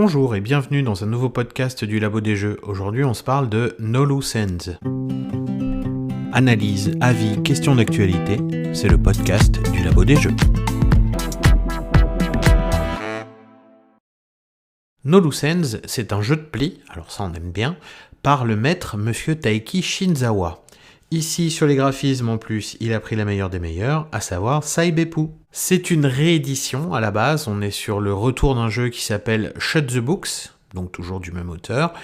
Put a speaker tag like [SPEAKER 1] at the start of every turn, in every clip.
[SPEAKER 1] Bonjour et bienvenue dans un nouveau podcast du Labo des Jeux. Aujourd'hui, on se parle de No Loose Ends. Analyse, avis, questions d'actualité, c'est le podcast du Labo des Jeux. No Loose Ends, c'est un jeu de pli, alors ça on aime bien, par le maître Monsieur Taiki Shinzawa. Ici, sur les graphismes en plus, il a pris la meilleure des meilleures, à savoir Saibepu. C'est une réédition à la base, on est sur le retour d'un jeu qui s'appelle Shut the Books, donc toujours du même auteur,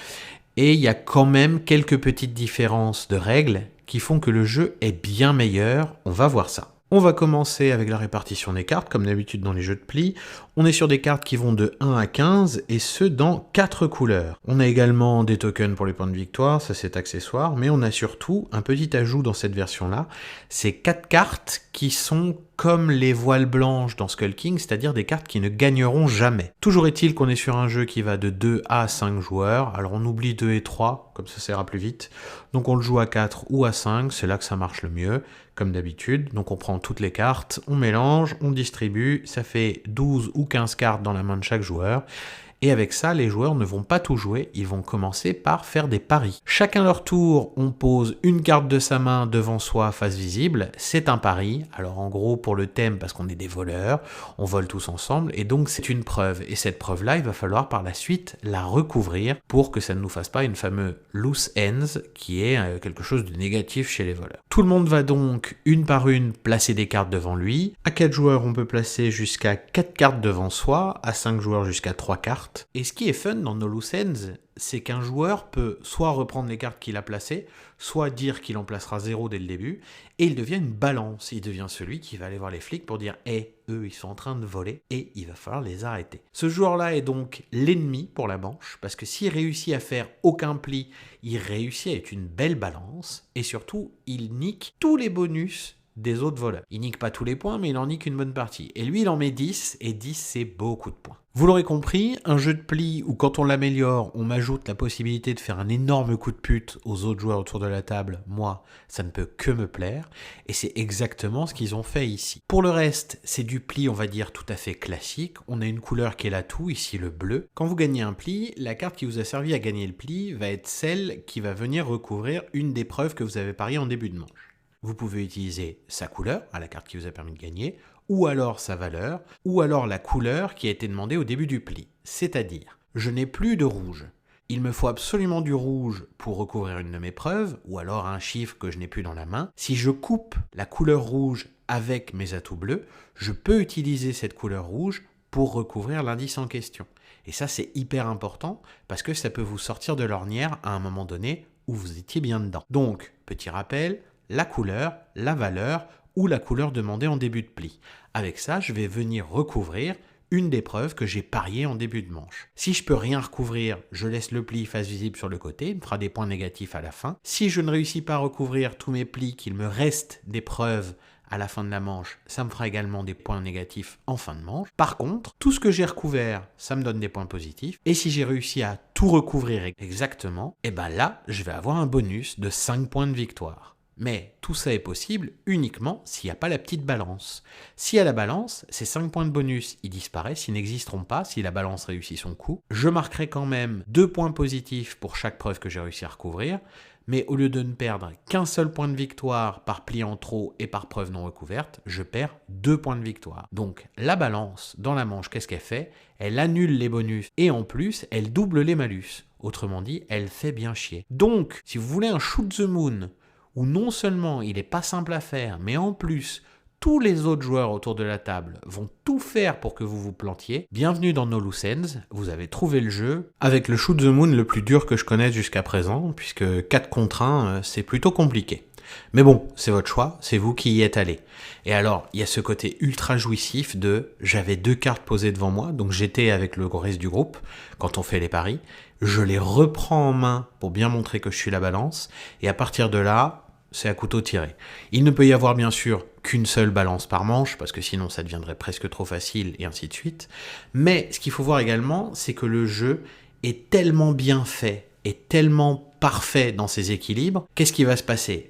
[SPEAKER 1] et il y a quand même quelques petites différences de règles qui font que le jeu est bien meilleur, on va voir ça. On va commencer avec la répartition des cartes, comme d'habitude dans les jeux de pli. On est sur des cartes qui vont de 1 à 15, et ce dans 4 couleurs. On a également des tokens pour les points de victoire, ça c'est accessoire, mais on a surtout un petit ajout dans cette version-là, c'est 4 cartes qui sont comme les voiles blanches dans Skull King, c'est-à-dire des cartes qui ne gagneront jamais. Toujours est-il qu'on est sur un jeu qui va de 2 à 5 joueurs, alors on oublie 2 et 3, comme ça ira plus vite, donc on le joue à 4 ou à 5, c'est là que ça marche le mieux, comme d'habitude, donc on prend toutes les cartes, on mélange, on distribue, ça fait 12 ou 15 cartes dans la main de chaque joueur, et avec ça, les joueurs ne vont pas tout jouer, ils vont commencer par faire des paris. Chacun leur tour, on pose une carte de sa main devant soi, face visible, c'est un pari. Alors en gros, pour le thème, parce qu'on est des voleurs, on vole tous ensemble, et donc c'est une preuve. Et cette preuve-là, il va falloir par la suite la recouvrir pour que ça ne nous fasse pas une fameuse loose ends, qui est quelque chose de négatif chez les voleurs. Tout le monde va donc, une par une, placer des cartes devant lui. À 4 joueurs, on peut placer jusqu'à 4 cartes devant soi, à 5 joueurs jusqu'à 3 cartes. Et ce qui est fun dans No Loose Ends, c'est qu'un joueur peut soit reprendre les cartes qu'il a placées, soit dire qu'il en placera 0 dès le début, et il devient une balance. Il devient celui qui va aller voir les flics pour dire « Hey, eux, ils sont en train de voler, et il va falloir les arrêter. » Ce joueur-là est donc l'ennemi pour la manche, parce que s'il réussit à faire aucun pli, il réussit à être une belle balance, et surtout, il nique tous les bonus des autres voleurs. Il nique pas tous les points, mais il en nique une bonne partie. Et lui, il en met 10, et 10, c'est beaucoup de points. Vous l'aurez compris, un jeu de pli où quand on l'améliore, on m'ajoute la possibilité de faire un énorme coup de pute aux autres joueurs autour de la table, moi, ça ne peut que me plaire, et c'est exactement ce qu'ils ont fait ici. Pour le reste, c'est du pli, on va dire, tout à fait classique. On a une couleur qui est l'atout, ici le bleu. Quand vous gagnez un pli, la carte qui vous a servi à gagner le pli va être celle qui va venir recouvrir une des preuves que vous avez pariées en début de manche. Vous pouvez utiliser sa couleur, à la carte qui vous a permis de gagner, ou alors sa valeur, ou alors la couleur qui a été demandée au début du pli. C'est-à-dire, je n'ai plus de rouge. Il me faut absolument du rouge pour recouvrir une de mes preuves, ou alors un chiffre que je n'ai plus dans la main. Si je coupe la couleur rouge avec mes atouts bleus, je peux utiliser cette couleur rouge pour recouvrir l'indice en question. Et ça, c'est hyper important, parce que ça peut vous sortir de l'ornière à un moment donné où vous étiez bien dedans. Donc, petit rappel, la couleur, la valeur ou la couleur demandée en début de pli. Avec ça, je vais venir recouvrir une des preuves que j'ai pariées en début de manche. Si je peux rien recouvrir, je laisse le pli face visible sur le côté, il me fera des points négatifs à la fin. Si je ne réussis pas à recouvrir tous mes plis, qu'il me reste des preuves à la fin de la manche, ça me fera également des points négatifs en fin de manche. Par contre, tout ce que j'ai recouvert, ça me donne des points positifs. Et si j'ai réussi à tout recouvrir exactement, et ben là, je vais avoir un bonus de 5 points de victoire. Mais tout ça est possible uniquement s'il n'y a pas la petite balance. S'il y a la balance, ces 5 points de bonus, ils disparaissent, ils n'existeront pas si la balance réussit son coup. Je marquerai quand même 2 points positifs pour chaque preuve que j'ai réussi à recouvrir, mais au lieu de ne perdre qu'un seul point de victoire par pli en trop et par preuve non recouverte, je perds 2 points de victoire. Donc la balance, dans la manche, qu'est-ce qu'elle fait ? Elle annule les bonus et en plus, elle double les malus. Autrement dit, elle fait bien chier. Donc, si vous voulez un shoot the moon, où non seulement il n'est pas simple à faire, mais en plus, tous les autres joueurs autour de la table vont tout faire pour que vous vous plantiez. Bienvenue dans No Loose Ends, vous avez trouvé le jeu avec le shoot the moon le plus dur que je connaisse jusqu'à présent, puisque 4 contre 1, c'est plutôt compliqué. Mais bon, c'est votre choix, c'est vous qui y êtes allé. Et alors, il y a ce côté ultra jouissif de j'avais 2 cartes posées devant moi, donc j'étais avec le reste du groupe quand on fait les paris, je les reprends en main pour bien montrer que je suis la balance, et à partir de là, c'est à couteau tiré. Il ne peut y avoir bien sûr qu'une seule balance par manche, parce que sinon ça deviendrait presque trop facile, et ainsi de suite. Mais ce qu'il faut voir également, c'est que le jeu est tellement bien fait, est tellement parfait dans ses équilibres, qu'est-ce qui va se passer ?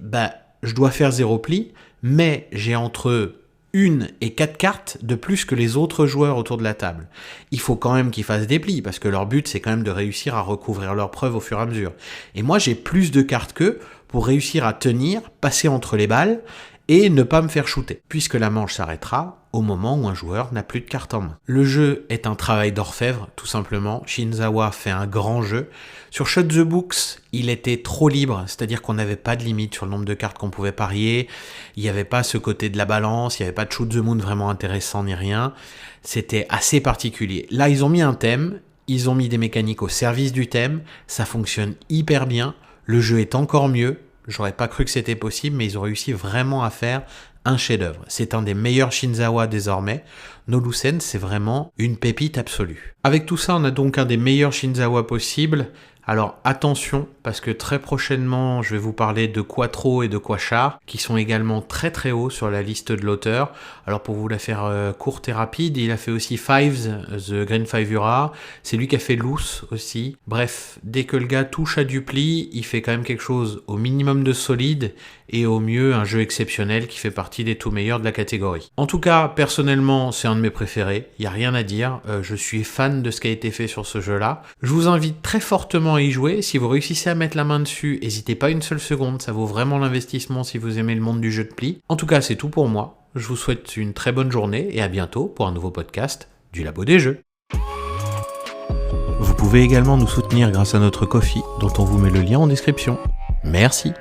[SPEAKER 1] Je dois faire 0 pli, mais j'ai entre 1 et 4 cartes de plus que les autres joueurs autour de la table. Il faut quand même qu'ils fassent des plis, parce que leur but, c'est quand même de réussir à recouvrir leurs preuves au fur et à mesure. Et moi, j'ai plus de cartes qu'eux pour réussir à tenir, passer entre les balles, et ne pas me faire shooter, puisque la manche s'arrêtera au moment où un joueur n'a plus de cartes en main. Le jeu est un travail d'orfèvre, tout simplement. Shinzawa fait un grand jeu. Sur Shut the Books, il était trop libre, c'est-à-dire qu'on n'avait pas de limite sur le nombre de cartes qu'on pouvait parier, il n'y avait pas ce côté de la balance, il n'y avait pas de Shoot the Moon vraiment intéressant ni rien, c'était assez particulier. Là, ils ont mis un thème, ils ont mis des mécaniques au service du thème, ça fonctionne hyper bien, le jeu est encore mieux. J'aurais pas cru que c'était possible, mais ils ont réussi vraiment à faire un chef-d'œuvre. C'est un des meilleurs Shinzawa désormais. Nolusen, c'est vraiment une pépite absolue. Avec tout ça, on a donc un des meilleurs Shinzawa possibles. Alors attention, parce que très prochainement, je vais vous parler de Quattro et de Quachar, qui sont également très très hauts sur la liste de l'auteur. Alors pour vous la faire courte et rapide, il a fait aussi Fives, The Green Fivura, c'est lui qui a fait Loose aussi. Bref, dès que le gars touche à du pli, il fait quand même quelque chose au minimum de solide, et au mieux un jeu exceptionnel qui fait partie des tout meilleurs de la catégorie. En tout cas, personnellement, c'est un de mes préférés, il n'y a rien à dire, je suis fan de ce qui a été fait sur ce jeu-là. Je vous invite très fortement à y jouer, si vous réussissez à mettre la main dessus, n'hésitez pas une seule seconde, ça vaut vraiment l'investissement si vous aimez le monde du jeu de pli. En tout cas, c'est tout pour moi, je vous souhaite une très bonne journée et à bientôt pour un nouveau podcast du Labo des Jeux. Vous pouvez également nous soutenir grâce à notre Ko-fi, dont on vous met le lien en description. Merci.